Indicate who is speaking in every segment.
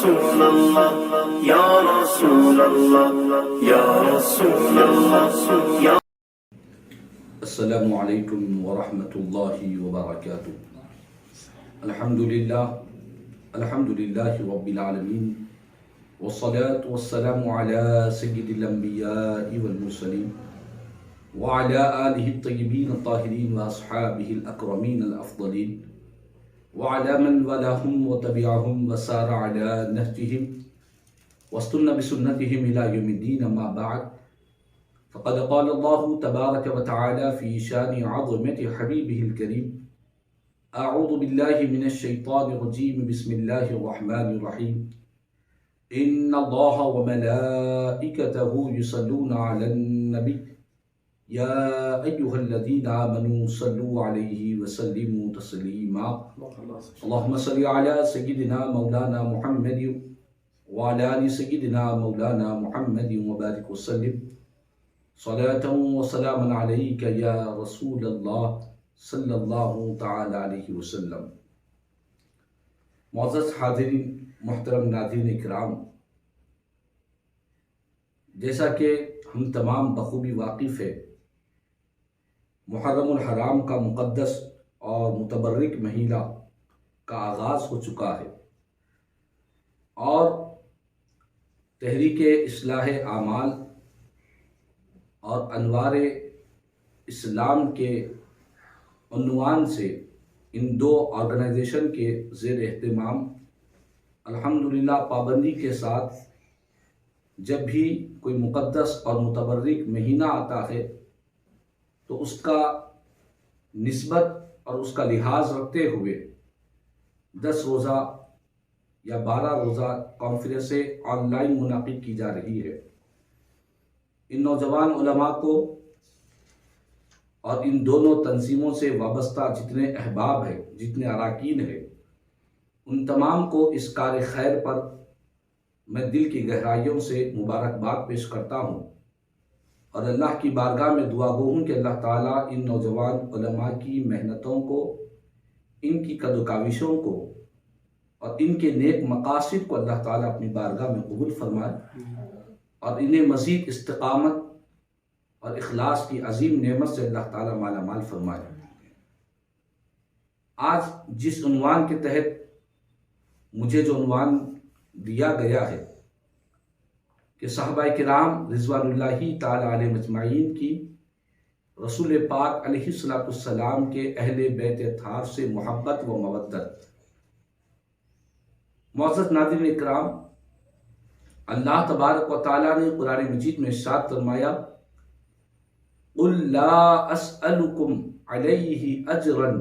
Speaker 1: رسول اللہ یا رسول اللہ یا رسول اللہ یا
Speaker 2: السلام علیکم ورحمۃ اللہ وبرکاتہ۔ الحمدللہ رب العالمین والصلاة والسلام علی سید الانبیاء والمرسلین وعلى آلہ الطیبین الطاہرین واصحابہ الاکرمین الافضلین وعلى من والاهم وتبعهم وسار على نهجهم واستنى بسنتهم إلى يوم الدين. أما بعد، فقد قال الله تبارك وتعالى في شان عظمة حبيبه الكريم: أعوذ بالله من الشيطان الرجيم، بسم الله الرحمن الرحيم، إن الله وملائكته يصلون على النبي يا أيها الذين آمنوا صلوا عليه وسلموا تسليما. اللهم صل على سيدنا مولانا محمد وعلى آل سيدنا مولانا محمد وبارك وسلم صلاة وسلاما عليك يا رسول الله صلی اللہ تعالی علیہ وسلم. معزز حاضرین، محترم ناظرین اکرام، جیسا کہ ہم تمام بخوبی واقف ہے، محرم الحرام کا مقدس اور متبرک مہینہ کا آغاز ہو چکا ہے، اور تحریک اصلاح اعمال اور انوار اسلام کے عنوان سے ان دو آرگنائزیشن کے زیر اہتمام الحمدللہ پابندی کے ساتھ جب بھی کوئی مقدس اور متبرک مہینہ آتا ہے تو اس کا نسبت اور اس کا لحاظ رکھتے ہوئے 10 روزہ یا 12 روزہ کانفرنسیں آن لائن منعقد کی جا رہی ہے. ان نوجوان علماء کو اور ان دونوں تنظیموں سے وابستہ جتنے احباب ہیں، جتنے اراکین ہیں، ان تمام کو اس کار خیر پر میں دل کی گہرائیوں سے مبارکباد پیش کرتا ہوں، اور اللہ کی بارگاہ میں دعا گو ہوں کہ اللہ تعالیٰ ان نوجوان علماء کی محنتوں کو، ان کی قد و کاوشوں کو اور ان کے نیک مقاصد کو اللہ تعالیٰ اپنی بارگاہ میں قبول فرمائے، اور انہیں مزید استقامت اور اخلاص کی عظیم نعمت سے اللہ تعالیٰ مالا مال فرمائے. آج جس عنوان کے تحت مجھے جو عنوان دیا گیا ہے کہ صحابہ کرام رضوان اللہ تعالی علیہ مجمعین کی رسول پاک علیہ السلام کے اہل بیت اطہار سے محبت و مودت. معزز ناظرین اکرام، اللہ تبارک و تعالی نے قرآن مجید میں ارشاد فرمایا: قُلْ لَا أَسْأَلُكُمْ عَلَيْهِ أَجْرًا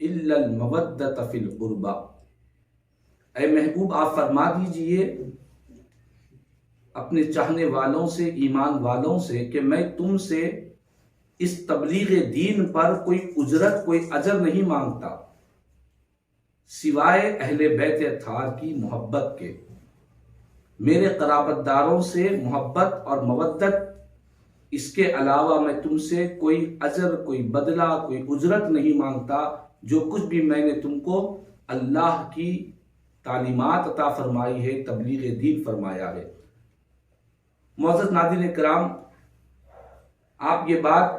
Speaker 2: إِلَّا الْمَوَدَّةَ فِي الْقُرْبَى. اے محبوب، آپ فرما دیجئے اپنے چاہنے والوں سے، ایمان والوں سے، کہ میں تم سے اس تبلیغ دین پر کوئی اجرت، کوئی اجر نہیں مانگتا سوائے اہل بیت اطہار کی محبت کے. میرے قرابت داروں سے محبت اور مودت، اس کے علاوہ میں تم سے کوئی اجر، کوئی بدلہ، کوئی اجرت نہیں مانگتا. جو کچھ بھی میں نے تم کو اللہ کی تعلیمات عطا فرمائی ہے، تبلیغ دین فرمایا ہے. معزز ناظرین کرام، آپ یہ بات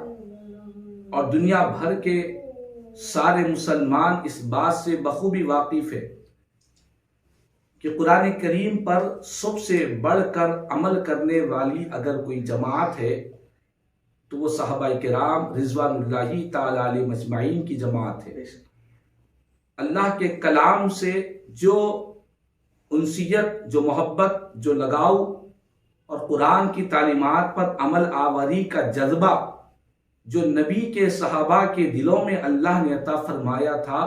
Speaker 2: اور دنیا بھر کے سارے مسلمان اس بات سے بخوبی واقف ہے کہ قرآن کریم پر سب سے بڑھ کر عمل کرنے والی اگر کوئی جماعت ہے تو وہ صحابہ کرام رضوان اللہ تعالی علیہ مجمعین کی جماعت ہے. اللہ کے کلام سے جو انسیت، جو محبت، جو لگاؤ اور قرآن کی تعلیمات پر عمل آوری کا جذبہ جو نبی کے صحابہ کے دلوں میں اللہ نے عطا فرمایا تھا،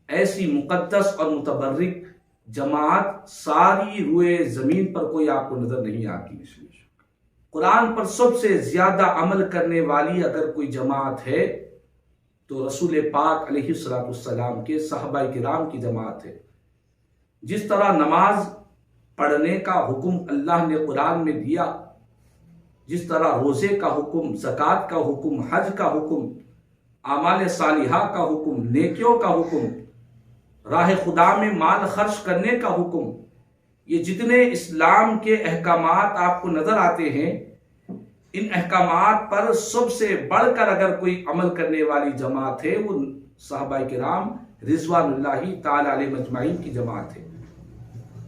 Speaker 2: ایسی مقدس اور متبرک جماعت ساری روئے زمین پر کوئی آپ کو نظر نہیں آتی. قرآن پر سب سے زیادہ عمل کرنے والی اگر کوئی جماعت ہے تو رسول پاک علیہ السلام کے صحابہ کرام کی جماعت ہے. جس طرح نماز پڑھنے کا حکم اللہ نے قرآن میں دیا، جس طرح روزے کا حکم، زکوٰۃ کا حکم، حج کا حکم، اعمال صالحہ کا حکم، نیکیوں کا حکم، راہ خدا میں مال خرچ کرنے کا حکم، یہ جتنے اسلام کے احکامات آپ کو نظر آتے ہیں، ان احکامات پر سب سے بڑھ کر اگر کوئی عمل کرنے والی جماعت ہے وہ صحابہ کرام رضوان اللہ تعالی علیہ مجمعین کی جماعت ہے۔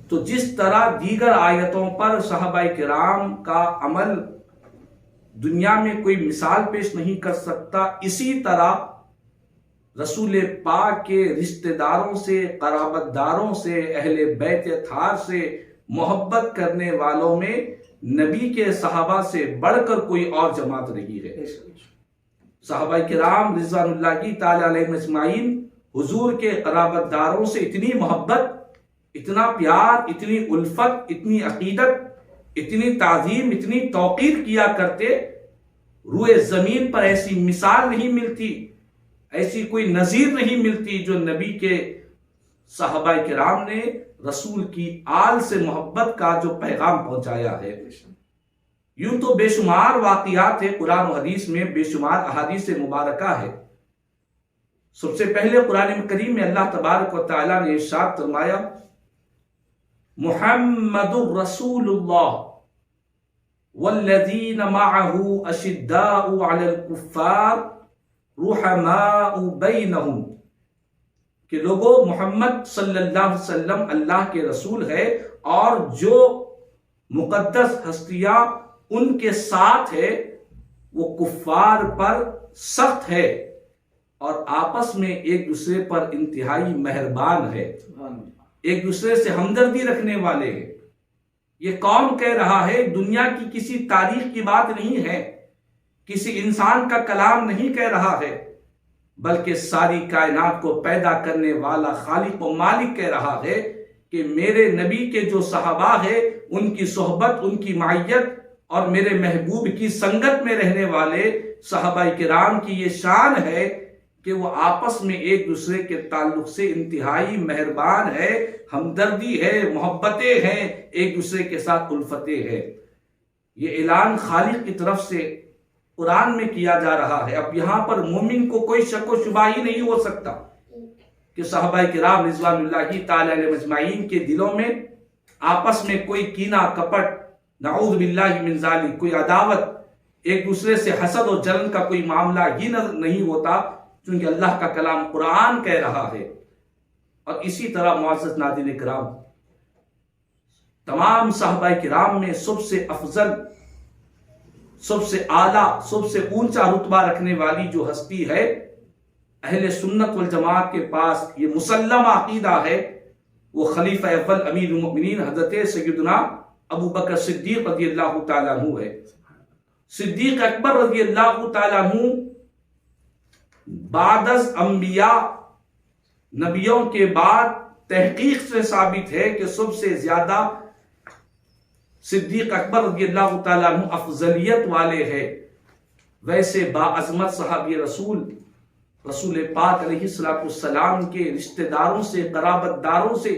Speaker 2: تو جس طرح دیگر آیتوں پر صحابہ کرام کا عمل دنیا میں کوئی مثال پیش نہیں کر سکتا، اسی طرح رسول پاک کے رشتہ داروں سے، قرابت داروں سے، اہل بیت اطہار سے محبت کرنے والوں میں نبی کے صحابہ سے بڑھ کر کوئی اور جماعت نہیں ہے۔ صحابہ کرام رضوان اللہ تعالی علیہ مجمعین حضور کے قرابت داروں سے اتنی محبت، اتنا پیار، اتنی الفت، اتنی عقیدت، اتنی تعظیم، اتنی توقیر کیا کرتے، روئے زمین پر ایسی مثال نہیں ملتی، ایسی کوئی نظیر نہیں ملتی جو نبی کے صحابہ کرام نے رسول کی آل سے محبت کا جو پیغام پہنچایا ہے۔ یوں تو بے شمار واقعات ہیں قرآن و حدیث میں، بے شمار احادیث مبارکہ ہے۔ سب سے پہلے قرآن کریم میں اللہ تبارک و تعالیٰ نے ارشاد فرمایا، محمد الرسول اللہ والذین معہ اشداء علی الکفار رحماء بینہم، کہ لوگوں محمد صلی اللہ علیہ وسلم اللہ کے رسول ہے اور جو مقدس ہستیاں ان کے ساتھ ہے وہ کفار پر سخت ہے اور آپس میں ایک دوسرے پر انتہائی مہربان ہے، ایک دوسرے سے ہمدردی رکھنے والے ہیں۔ یہ کون کہہ رہا ہے؟ دنیا کی کسی تاریخ کی بات نہیں ہے، کسی انسان کا کلام نہیں کہہ رہا ہے، بلکہ ساری کائنات کو پیدا کرنے والا خالق و مالک کہہ رہا ہے کہ میرے نبی کے جو صحابہ ہیں ان کی صحبت، ان کی معیت اور میرے محبوب کی سنگت میں رہنے والے صحابہ کرام کی یہ شان ہے کہ وہ آپس میں ایک دوسرے کے تعلق سے انتہائی مہربان ہے، ہمدردی ہے، محبتیں ہیں، ایک دوسرے کے ساتھ الفتیں ہیں۔ یہ اعلان خالق کی طرف سے قرآن میں کیا جا رہا ہے۔ اب یہاں پر مومن کو کوئی شک و شبہ ہی نہیں ہو سکتا کہ صحابہ کرام رضوان اللہ تعالی علیہ مجمعین کے دلوں میں آپس میں کوئی کینہ، کپٹ، نعوذ باللہ من ذالک، کوئی عداوت، ایک دوسرے سے حسد و جلن کا کوئی معاملہ ہی نہیں ہوتا، چونکہ اللہ کا کلام قرآن کہہ رہا ہے۔ اور اسی طرح معزز ناظرین کرام، تمام صحابہ کرام میں سب سے افضل، سب سے اعلیٰ، سب سے اونچا رتبہ رکھنے والی جو ہستی ہے، اہل سنت والجماعت کے پاس یہ مسلم عقیدہ ہے، وہ خلیفہ اول امیر المؤمنین حضرت سیدنا ابو بکر صدیق رضی اللہ تعالیٰ عنہ ہے۔ صدیق اکبر رضی اللہ تعالیٰ عنہ بعد از انبیاء، نبیوں کے بعد تحقیق سے ثابت ہے کہ سب سے زیادہ صدیق اکبر رضی اللہ تعالیٰ عنہ افضلیت والے ہیں۔ ویسے باعظمت صحابی رسول پاک علیہ السلام کے رشتہ داروں سے، قرابت داروں سے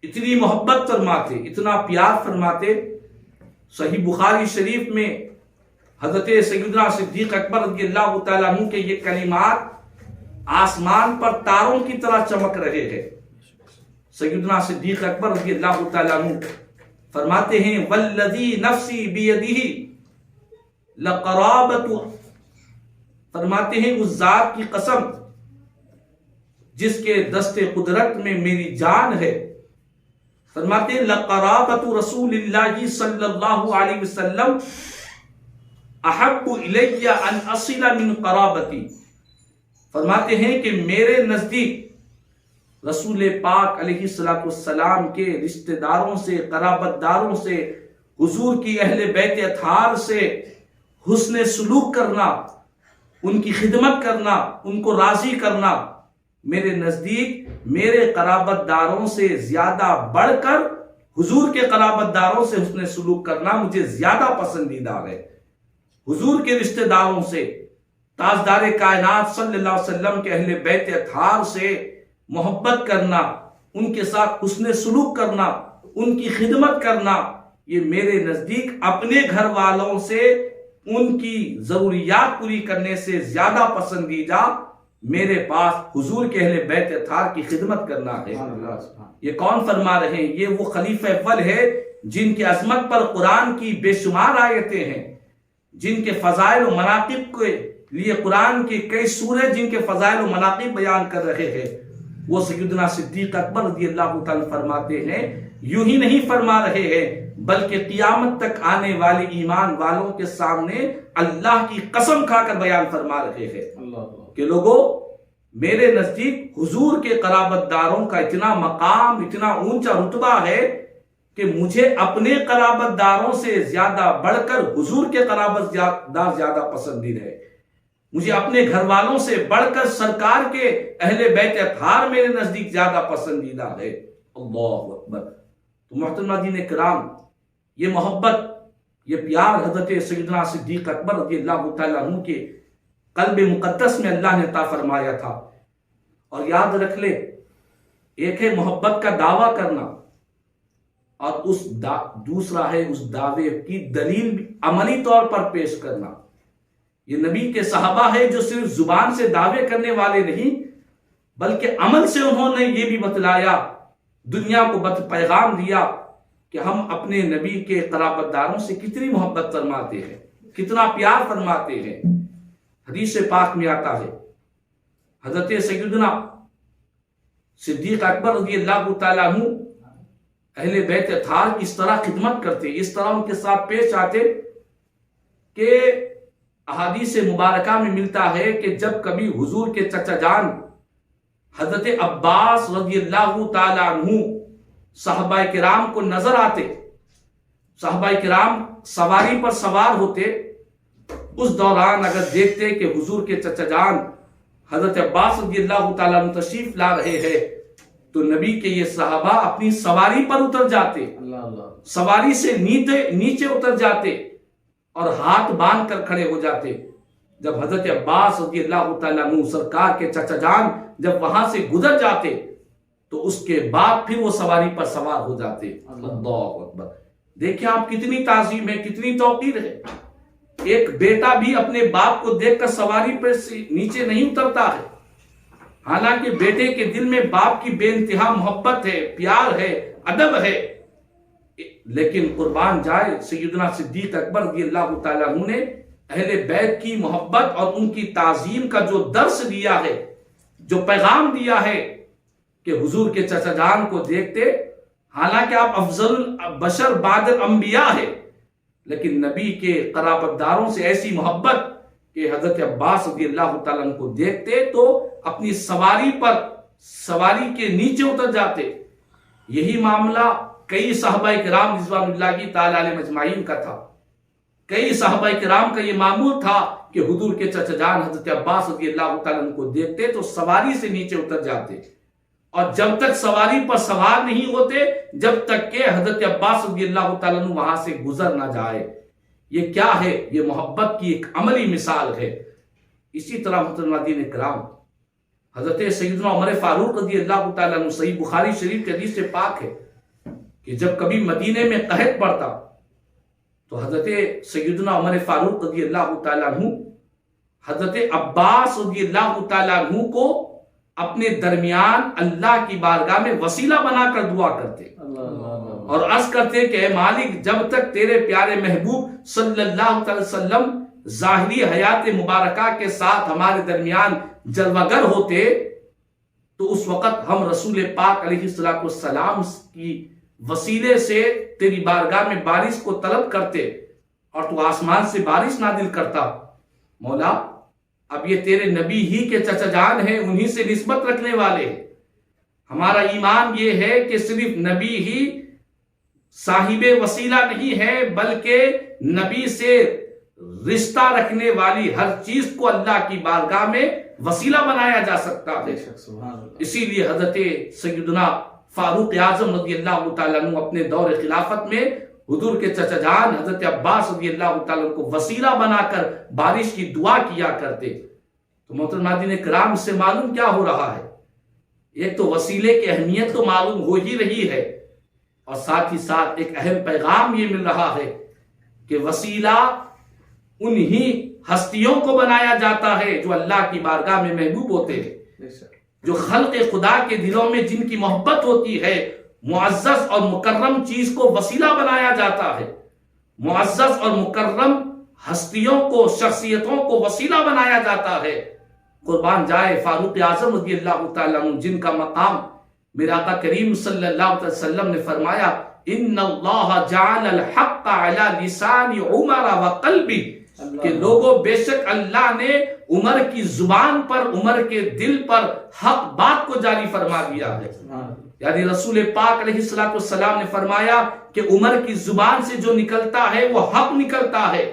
Speaker 2: اتنی محبت فرماتے، اتنا پیار فرماتے۔ صحیح بخاری شریف میں حضرت سیدنا صدیق اکبر رضی اللہ تعالیٰ عنہ کے یہ کلمات آسمان پر تاروں کی طرح چمک رہے ہیں۔ سیدنا صدیق اکبر رضی اللہ تعالیٰ عنہ فرماتے ہیں، والذی نفسی بیدہ لقرابت، فرماتے ہیں اس ذات کی قسم جس کے دست قدرت میں میری جان ہے، فرماتے ہیں لقرابت رسول اللہ صلی اللہ علیہ وسلم احب الی ان اصل من قرابتی، فرماتے ہیں کہ میرے نزدیک رسول پاک علیہ السلام کے رشتہ داروں سے، قرابت داروں سے، حضور کی اہل بیت اطہار سے حسن سلوک کرنا، ان کی خدمت کرنا، ان کو راضی کرنا، میرے نزدیک میرے قرابت داروں سے زیادہ بڑھ کر حضور کے قرابت داروں سے حسن سلوک کرنا مجھے زیادہ پسندیدہ ہے۔ حضور کے رشتہ داروں سے، تاجدار کائنات صلی اللہ علیہ وسلم کے اہل بیت اطہار سے محبت کرنا، ان کے ساتھ حسن سلوک کرنا، ان کی خدمت کرنا، یہ میرے نزدیک اپنے گھر والوں سے ان کی ضروریات پوری کرنے سے زیادہ پسندیدہ میرے پاس حضور کے اہل بیت اطہار کی خدمت کرنا ہے۔ یہ کون فرما رہے ہیں؟ یہ وہ خلیفہ اول ہے جن کی عظمت پر قرآن کی بے شمار آیتیں ہیں، جن کے فضائل و مناقب کے لیے قرآن کی کئی سورے جن کے فضائل و مناقب بیان کر رہے ہیں۔ وہ سیدنا صدیق اکبر رضی اللہ تعالیٰ فرماتے ہیں، یوں ہی نہیں فرما رہے ہیں بلکہ قیامت تک آنے والے ایمان والوں کے سامنے اللہ کی قسم کھا کر بیان فرما رہے ہیں کہ لوگوں، میرے نزدیک حضور کے قرابت داروں کا اتنا مقام، اتنا اونچا رتبہ ہے کہ مجھے اپنے قرابت داروں سے زیادہ بڑھ کر حضور کے قرابت دار زیادہ پسندیدہ ہے۔ مجھے اپنے گھر والوں سے بڑھ کر سرکار کے اہل بیت اطہار میرے نزدیک زیادہ پسندیدہ ہے۔ اللہ اکبر۔ تو محترم ناظرین کرام، یہ محبت، یہ پیار حضرت سیدنا صدیق اکبر رضی اللہ تعالیٰ عنہ کے قلب مقدس میں اللہ نے عطا فرمایا تھا۔ اور یاد رکھ لے، ایک ہے محبت کا دعویٰ کرنا، اور دوسرا ہے اس دعوے کی دلیل بھی عملی طور پر پیش کرنا۔ یہ نبی کے صحابہ ہے جو صرف زبان سے دعوے کرنے والے نہیں بلکہ عمل سے انہوں نے یہ بھی بتلایا، دنیا کو پیغام دیا کہ ہم اپنے نبی کے قرابت داروں سے کتنی محبت فرماتے ہیں، کتنا پیار فرماتے ہیں۔ حدیث پاک میں آتا ہے، حضرت سیدنا صدیق اکبر رضی اللہ تعالیٰ عنہ اہل بیت اطہار کی اس طرح خدمت کرتے، اس طرح ان کے ساتھ پیش آتے کہ احادیث مبارکہ میں ملتا ہے کہ جب کبھی حضور کے چچا جان حضرت عباس رضی اللہ تعالیٰ عنہ صحابہ کرام کو نظر آتے، صحابہ کرام سواری پر سوار ہوتے، اس دوران اگر دیکھتے کہ حضور کے چچا جان حضرت عباس رضی اللہ تعالیٰ عنہ تشریف لا رہے ہیں تو نبی کے یہ صحابہ اپنی سواری پر اتر جاتے، سواری سے نیچے اتر جاتے اور ہاتھ باندھ کر کھڑے ہو جاتے۔ جب حضرت عباس رضی اللہ تعالیٰ عنہ سرکار کے چچا جان جب وہاں سے گزر جاتے تو اس کے بعد پھر وہ سواری پر سوار ہو جاتے۔ اللہ اکبر۔ دیکھیں آپ، کتنی تعظیم ہے، کتنی توقیر ہے۔ ایک بیٹا بھی اپنے باپ کو دیکھ کر سواری پر نیچے نہیں اترتا ہے، حالانکہ بیٹے کے دل میں باپ کی بے انتہا محبت ہے، پیار ہے، ادب ہے، لیکن قربان جائے سیدنا صدیق اکبر رضی اللہ تعالیٰ عنہ نے اہل بیت کی محبت اور ان کی تعظیم کا جو درس دیا ہے، جو پیغام دیا ہے کہ حضور کے چچا جان کو دیکھتے، حالانکہ آپ افضل البشر بعد الانبیاء ہے، لیکن نبی کے قرابت داروں سے ایسی محبت کہ حضرت عباس رضی اللہ تعالیٰ عنہ کو دیکھتے تو اپنی سواری کے نیچے اتر جاتے۔ یہی معاملہ کئی صحابہ کرام رضوان اللہ کی تعالیٰ علیہ مجمعین کا تھا۔ کئی صحابہ کرام کا یہ معمول تھا کہ حضور کے چچا جان حضرت عباس رضی اللہ تعالیٰ عنہ کو دیکھتے تو سواری سے نیچے اتر جاتے، اور جب تک سواری پر سوار نہیں ہوتے جب تک کہ حضرت عباس رضی اللہ تعالیٰ عنہ وہاں سے گزر نہ جائے۔ یہ کیا ہے؟ یہ محبت کی ایک عملی مثال ہے۔ اسی طرح محترم ناظرین کرام، حضرت سیدنا عمر فاروق رضی اللہ تعالیٰ عنہ، صحیح بخاری شریف کے حدیث سے پاک ہے کہ جب کبھی مدینے میں قحط پڑتا تو حضرت سیدنا عمر فاروق رضی اللہ تعالیٰ عنہ حضرت عباس رضی اللہ تعالیٰ عنہ کو اپنے درمیان اللہ کی بارگاہ میں وسیلہ بنا کر دعا کرتے اور عرض کرتے کہ اے مالک، جب تک تیرے پیارے محبوب صلی اللہ علیہ وسلم ظاہری حیات مبارکہ کے ساتھ ہمارے درمیان جلوگر ہوتے تو اس وقت ہم رسول پاک علیہ السلام کی وسیلے سے تیری بارگاہ میں بارش کو طلب کرتے اور تو آسمان سے بارش نازل کرتا۔ مولا، اب یہ تیرے نبی ہی کے چچا جان ہیں، انہی سے نسبت رکھنے والے ہیں۔ ہمارا ایمان یہ ہے کہ صرف نبی ہی صاحب وسیلہ نہیں ہے بلکہ نبی سے رشتہ رکھنے والی ہر چیز کو اللہ کی بارگاہ میں وسیلہ بنایا جا سکتا ہے۔ اسی لیے حضرت سیدنا فاروق اعظم رضی اللہ تعالیٰ عنہ اپنے دور خلافت میں حضور کے چچا جان حضرت عباس رضی اللہ تعالیٰ عنہ کو وسیلہ بنا کر بارش کی دعا کیا کرتے۔ تو محترم ناظرین کرام، اس سے معلوم کیا ہو رہا ہے؟ ایک تو وسیلے کی اہمیت تو معلوم ہو ہی رہی ہے، اور ساتھ ہی ساتھ ایک اہم پیغام یہ مل رہا ہے کہ وسیلہ انہی ہستیوں کو بنایا جاتا ہے جو اللہ کی بارگاہ میں محبوب ہوتے ہیں، جو خلق خدا کے دلوں میں جن کی محبت ہوتی ہے، معزز اور مکرم چیز کو وسیلہ بنایا جاتا ہے، معزز اور مکرم ہستیوں کو، شخصیتوں کو وسیلہ بنایا جاتا ہے۔ قربان جائے فاروق اعظم رضی اللہ تعالیٰ عنہ، جن کا مقام میرے آقا کریم صلی اللہ علیہ وسلم نے فرمایا ان اللہ جعل الحق علی لسان عمر وقلبی، کہ لوگوں بے شک اللہ نے عمر کی زبان پر، عمر کے دل پر حق بات کو جاری فرما دیا ہے۔ یعنی رسول پاک علیہ السلام نے فرمایا کہ عمر کی زبان سے جو نکلتا ہے وہ حق نکلتا ہے،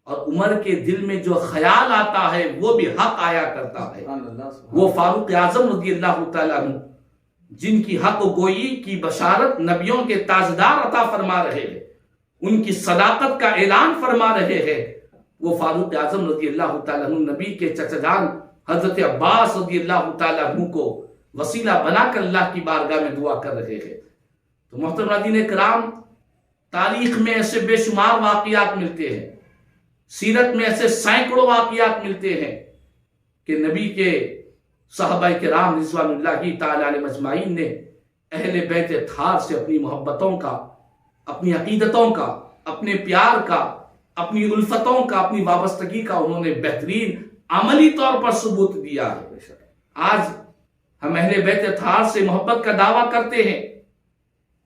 Speaker 2: اور عمر کے دل میں جو خیال آتا ہے وہ بھی حق آیا کرتا ہے۔ وہ فاروق اعظم رضی اللہ تعالیٰ عنہ جن کی حق گوئی کی بشارت نبیوں کے تاجدار عطا فرما رہے ہیں، ان کی صداقت کا اعلان فرما رہے ہیں، وہ فاروق اعظم رضی اللہ تعالیٰ عنہ نبی کے چچا جان حضرت عباس رضی اللہ تعالیٰ عنہ کو وسیلہ بنا کر اللہ کی بارگاہ میں دعا کر رہے ہیں۔ تو محترم ناظرین کرام، تاریخ میں ایسے بے شمار واقعات ملتے ہیں، سیرت میں ایسے سینکڑوں واقعات ملتے ہیں کہ نبی کے صحابہ کرام رضوان اللہ تعالی علیہ اجمعین نے اہل بیت اطہار سے اپنی محبتوں کا، اپنی عقیدتوں کا، اپنے پیار کا، اپنی الفتوں کا، اپنی وابستگی کا انہوں نے بہترین عملی طور پر ثبوت دیا ہے۔ آج ہم اہل بیت اطہار سے محبت کا دعویٰ کرتے ہیں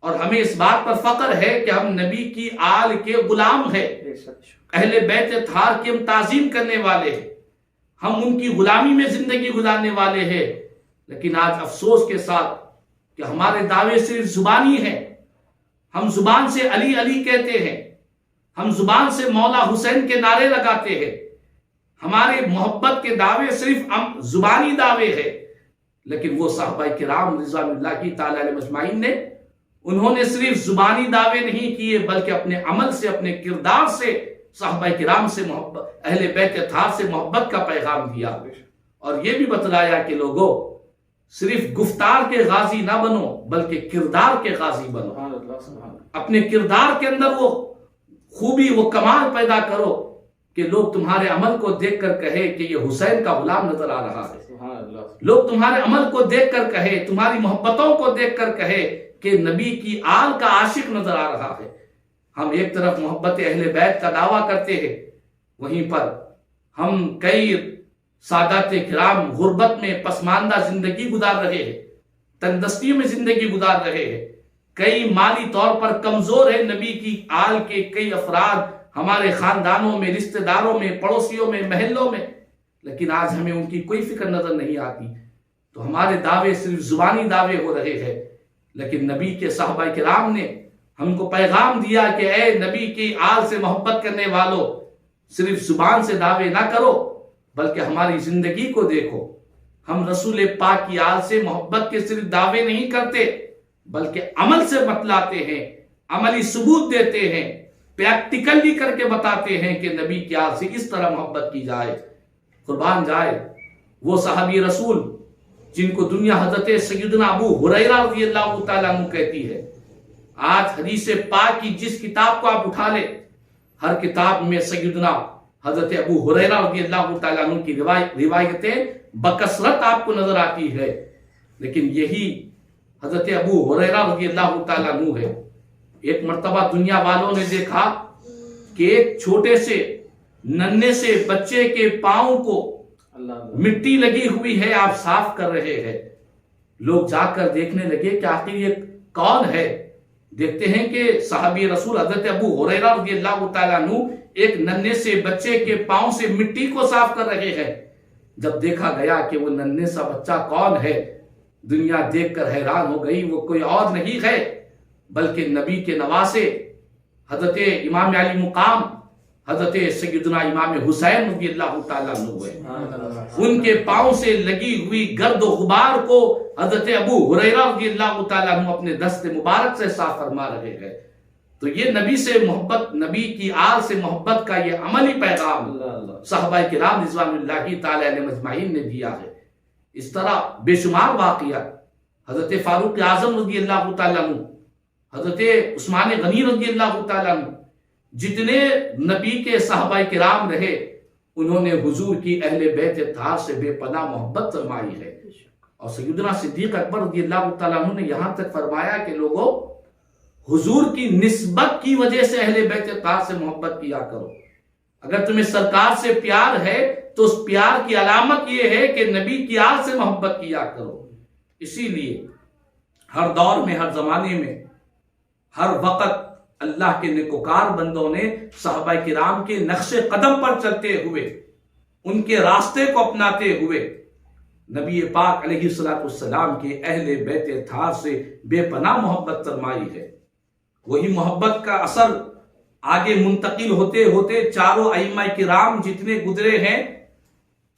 Speaker 2: اور ہمیں اس بات پر فخر ہے کہ ہم نبی کی آل کے غلام ہیں، اہل بیت اطہار کی ہم تعظیم کرنے والے ہیں، ہم ان کی غلامی میں زندگی گزارنے والے ہیں۔ لیکن آج افسوس کے ساتھ کہ ہمارے دعوے صرف زبانی ہیں، ہم زبان سے علی علی کہتے ہیں، ہم زبان سے مولا حسین کے نعرے لگاتے ہیں، ہمارے محبت کے دعوے صرف زبانی دعوے ہیں، لیکن وہ صحابہ کرام رضوان اللہ تعالی علیہ اجمعین نے، انہوں نے صرف زبانی دعوے نہیں کیے بلکہ اپنے عمل سے، اپنے کردار سے صحابہ کرام سے محبت، اہل بیت اطہار سے محبت کا پیغام دیا، اور یہ بھی بتلایا کہ لوگوں صرف گفتار کے غازی نہ بنو بلکہ کردار کے غازی بنو، اپنے کردار کے اندر وہ خوبی، وہ کمال پیدا کرو کہ لوگ تمہارے عمل کو دیکھ کر کہے کہ یہ حسین کا غلام نظر آ رہا ہے، لوگ تمہارے عمل کو دیکھ کر کہے، تمہاری محبتوں کو دیکھ کر کہے کہ نبی کی آل کا عاشق نظر آ رہا ہے۔ ہم ایک طرف محبت اہل بیت کا دعویٰ کرتے ہیں، وہیں پر ہم کئی سادات کرام غربت میں پسماندہ زندگی گزار رہے ہیں، تندرستی میں زندگی گزار رہے ہیں، کئی مالی طور پر کمزور ہیں، نبی کی آل کے کئی افراد ہمارے خاندانوں میں، رشتہ داروں میں، پڑوسیوں میں، محلوں میں، لیکن آج ہمیں ان کی کوئی فکر نظر نہیں آتی۔ تو ہمارے دعوے صرف زبانی دعوے ہو رہے ہیں، لیکن نبی کے صحابہ کرام نے ہم کو پیغام دیا کہ اے نبی کی آل سے محبت کرنے والوں، صرف زبان سے دعوے نہ کرو بلکہ ہماری زندگی کو دیکھو۔ ہم رسول پاک کی آل سے محبت کے صرف دعوے نہیں کرتے بلکہ عمل سے بتلاتے ہیں، عملی ثبوت دیتے ہیں، پریکٹیکلی کر کے بتاتے ہیں کہ نبی کی آل سے اس طرح محبت کی جائے۔ قربان جائے وہ صحابی رسول جن کو دنیا حضرت سیدنا ابو ہریرہ رضی اللہ تعالیٰ عنہ کہتی ہے۔ آج حدیث پاک کی جس کتاب کو آپ اٹھا لیں، ہر کتاب میں سیدنا حضرت ابو ہریرہ رضی اللہ تعالیٰ عنہ کی روایتیں بکثرت آپ کو نظر آتی ہے، لیکن یہی حضرت ابو ہریرہ رضی اللہ تعالیٰ عنہ ہے۔ ایک مرتبہ دنیا والوں نے دیکھا کہ ایک چھوٹے سے ننھے سے بچے کے پاؤں کو مٹی لگی ہوئی ہے، آپ صاف کر رہے ہیں۔ لوگ جا کر دیکھنے لگے کہ آخر یہ کون ہے۔ دیکھتے ہیں کہ صحابی رسول حضرت ابو ہریرہ رضی اللہ تعالیٰ عنہ ایک ننھے سے بچے کے پاؤں سے مٹی کو صاف کر رہے ہیں۔ جب دیکھا گیا کہ وہ ننھے سا بچہ کون ہے، دنیا دیکھ کر حیران ہو گئی۔ وہ کوئی اور نہیں ہے بلکہ نبی کے نواسے حضرت امام علی مقام حضرت سیدنا امام حسین رضی اللہ تعالیٰ عنہ ہے۔ ان کے پاؤں سے لگی ہوئی گرد و غبار کو حضرت ابو ہریرہ رضی اللہ تعالیٰ عنہ اپنے دست مبارک سے صاف فرما رہے ہیں۔ تو یہ نبی سے محبت، نبی کی آل سے محبت کا یہ عملی پیغام صحابہ کرام رضوان اللہ تعالی علیہ اجمعین نے دیا ہے۔ اس طرح بے شمار واقعات، حضرت فاروق اعظم رضی اللہ تعالیٰ عنہ، حضرت عثمان غنی رضی اللہ تعالیٰ عنہ، جتنے نبی کے صحابہ کرام رہے انہوں نے حضور کی اہل بیت اطہار سے بے پناہ محبت فرمائی ہے. اور سیدنا صدیق اکبر رضی اللہ تعالیٰ عنہ نے یہاں تک فرمایا کہ لوگوں حضور کی نسبت کی وجہ سے اہل بیت اطہار سے محبت کیا کرو. اگر تمہیں سرکار سے پیار ہے تو اس پیار کی علامت یہ ہے کہ نبی کی آل سے محبت کیا کرو. اسی لیے ہر دور میں، ہر زمانے میں، ہر وقت اللہ کے نیکوکار بندوں نے صحابہ کرام کے نقش قدم پر چلتے ہوئے، ان کے راستے کو اپناتے ہوئے نبی پاک علیہ السلام کے اہل بیت اطہار سے بے پناہ محبت فرمائی ہے. وہی محبت کا اثر آگے منتقل ہوتے ہوتے چاروں ائمہ کرام جتنے گزرے ہیں،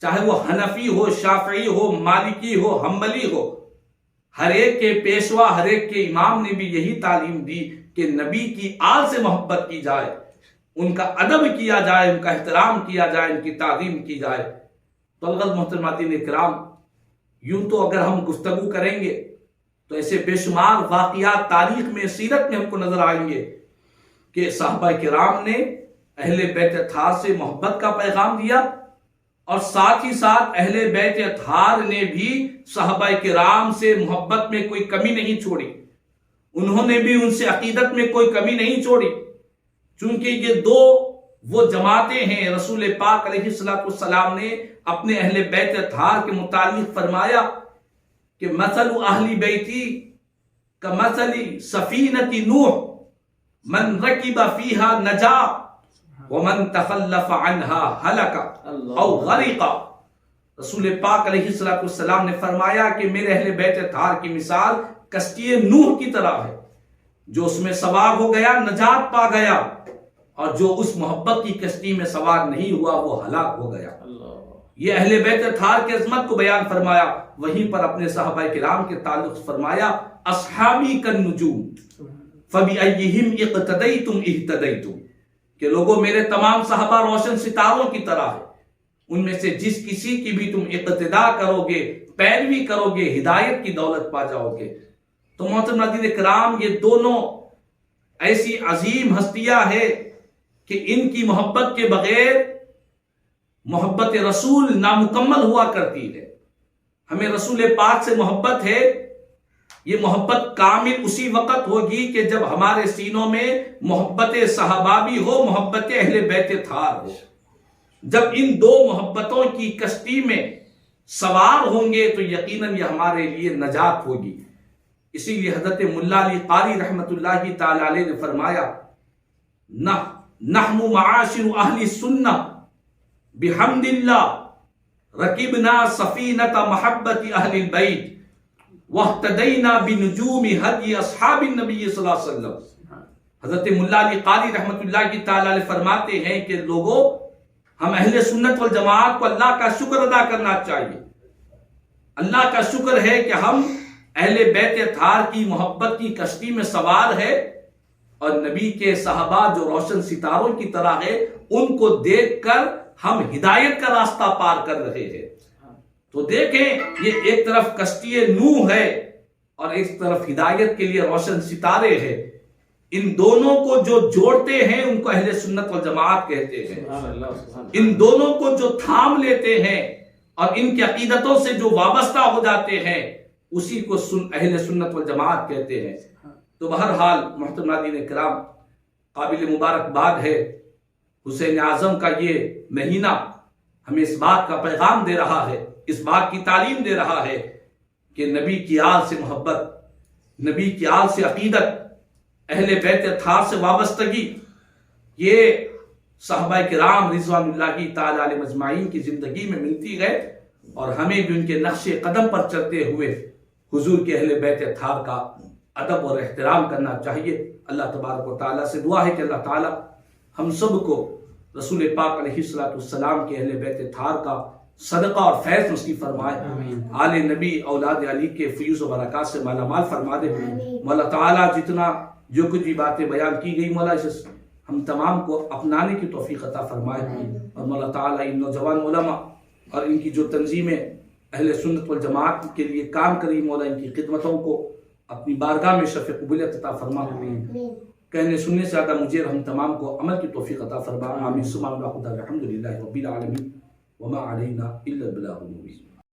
Speaker 2: چاہے وہ حنفی ہو، شافعی ہو، مالکی ہو، حنبلی ہو، ہر ایک کے پیشوا، ہر ایک کے امام نے بھی یہی تعلیم دی کہ نبی کی آل سے محبت کی جائے، ان کا ادب کیا جائے، ان کا احترام کیا جائے، ان کی تعظیم کی جائے. طلباء محترمین اکرام، یوں تو اگر ہم گفتگو کریں گے تو ایسے بے شمار واقعات تاریخ میں، سیرت میں ہم کو نظر آئیں گے کہ صحابہ کرام نے اہل بیت اطہار سے محبت کا پیغام دیا، اور ساتھ ہی ساتھ اہل بیت اطہار نے بھی صحابہ کرام سے محبت میں کوئی کمی نہیں چھوڑی. انہوں نے بھی ان سے عقیدت میں کوئی کمی نہیں چھوڑی، چونکہ یہ دو وہ جماعتیں ہیں. رسول پاک علیہ السلام نے اپنے اہل بیت اطہار کے متعلق فرمایا کہ مثل اہل بیتی کمثل سفینۃ نوح من رکب فیہا نجا ومن تخلف عنها ہلک او غرق. رسول پاک علیہ السلام نے فرمایا کہ میرے اہل بیت اطہار کی مثال کشتی نوح کی طرح ہے، جو اس میں سوار ہو گیا نجات پا گیا، اور جو اس محبت کی کشتی میں سوار نہیں ہوا وہ ہلاک ہو گیا. یہ اہل بیت اطہار کی عظمت کو بیان فرمایا. وہیں پر اپنے صحابہ کرام کے تعلق فرمایا اصحابی کالنجوم فبأیہم اقتدیتم اہتدیتم، کہ لوگوں میرے تمام صحابہ روشن ستاروں کی طرح ہے، ان میں سے جس کسی کی بھی تم اقتدا کرو گے، پیروی کرو گے، ہدایت کی دولت پا جاؤ گے. تو محترم ناظرین کرام، یہ دونوں ایسی عظیم ہستیاں ہیں کہ ان کی محبت کے بغیر محبت رسول نامکمل ہوا کرتی ہے. ہمیں رسول پاک سے محبت ہے، یہ محبت کامل اسی وقت ہوگی کہ جب ہمارے سینوں میں محبت صحابہ بھی ہو، محبت اہل بیت اطہار ہو. جب ان دو محبتوں کی کشتی میں سوار ہوں گے تو یقیناً یہ ہمارے لیے نجات ہوگی. اسی لیے حضرت ملا علی قاری رحمت اللہ تعالی علیہ نے فرمایا نحن معاشر اہل السنہ بحمد اللہ رکبنا سفینۃ محبت اہل البیت واہتدینا بنجوم ہدی اصحاب النبی صلی اللہ علیہ وسلم. حضرت ملا علی قاری رحمت اللہ تعالی علیہ فرماتے ہیں کہ لوگوں، ہم اہل سنت والجماعت کو اللہ کا شکر ادا کرنا چاہیے. اللہ کا شکر ہے کہ ہم اہل بیت اطہار کی محبت کی کشتی میں سوار ہے، اور نبی کے صحابہ جو روشن ستاروں کی طرح ہے ان کو دیکھ کر ہم ہدایت کا راستہ پار کر رہے ہیں. تو دیکھیں، یہ ایک طرف کشتی نوح ہے اور ایک طرف ہدایت کے لیے روشن ستارے ہیں. ان دونوں کو جو جوڑتے ہیں ان کو اہل سنت والجماعت کہتے ہیں. ان دونوں کو جو تھام لیتے ہیں اور ان کی عقیدتوں سے جو وابستہ ہو جاتے ہیں اسی کو اہل سنت والجماعت کہتے ہیں. تو بہرحال محترم ناظرین کرام، قابل مبارکباد ہے حسین اعظم کا یہ مہینہ ہمیں اس بات کا پیغام دے رہا ہے، اس بات کی تعلیم دے رہا ہے کہ نبی کی آل سے محبت، نبی کی آل سے عقیدت، اہل بیت اطہار سے وابستگی، یہ صحابہ کرام رضوان اللہ تعالی علیہ مجمعین کی زندگی میں ملتی ہے، اور ہمیں بھی ان کے نقش قدم پر چلتے ہوئے حضور کے اہل بیت اطہار کا ادب اور احترام کرنا چاہیے. اللہ تبارک و تعالیٰ سے دعا ہے کہ اللہ تعالیٰ ہم سب کو رسول پاک علیہ السلام کے اہل بیت اطہار کا صدقہ اور فیض نصیب فرمائے. آل نبی اولاد علی کے فیوز و برکات سے مالا مال فرما دے. مولا تعالیٰ جتنا جو کچھ بھی باتیں بیان کی گئی مولا اسے ہم تمام کو اپنانے کی توفیق عطا فرمائے. اور مولا تعالیٰ ان نوجوان علماء اور ان کی جو تنظیمیں اہل سنت والجماعت کے لیے کام کری، مولا ان کی خدمتوں کو اپنی بارگاہ میں شرف قبولیت عطا فرما. کہنے سننے سے زیادہ مجھے اور ہم تمام کو عمل کی توفیق عطا فرما. آمین ثم آمین. الحمدللہ رب العالمین وما علینا الا البلاغ المبین.